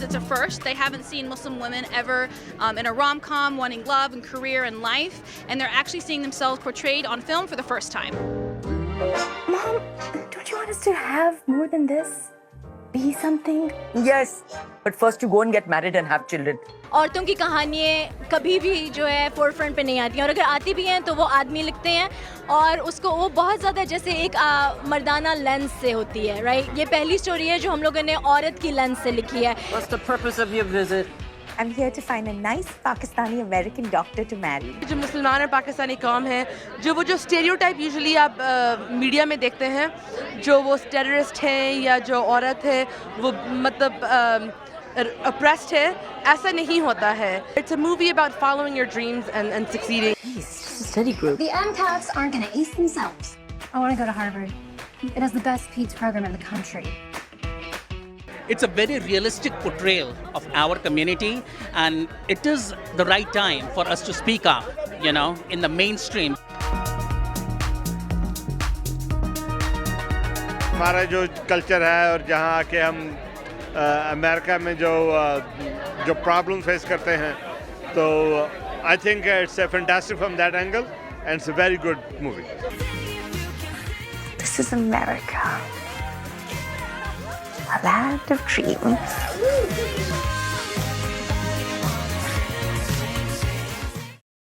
it's a first. They haven't seen Muslim women ever in a rom-com wanting love and career and life, and they're actually seeing themselves portrayed on film for the first time. Mom, don't you want us to have more than this? Be something? Yes, but first you go and get married and have children. औरतों की कहानियाँ कभी भी जो है forefront पे नहीं आती हैं और अगर आती भी हैं तो वो आदमी लिखते हैं और उसको वो बहुत ज़्यादा जैसे एक मर्दाना लेंस से होती है, राइट? ये पहली स्टोरी है जो हम लोगों ने औरत की लेंस से लिखी है. What's the purpose of your visit? I'm here to find a nice Pakistani American doctor to marry. जो मुसलमान और पाकिस्तानी कौम है, जो स्टेरियोटाइप यूजुअली आप मीडिया में देखते हैं, जो वो टेररिस्ट हैं या जो औरत है वो मतलब oppressed है, ऐसा नहीं होता है. It's a movie about following your dreams and succeeding. It's just a study group. The MCATs aren't going to ace themselves. I want to go to Harvard. It has the best PEDS program in the country. It's a very realistic portrayal of our community, and it is the right time for us to speak up, you know, in the mainstream. हमारा जो culture है और जहाँ आके हम America में जो problem face करते हैं, तो I think it's fantastic from that angle, and it's a very good movie. This is America. A land of dreams.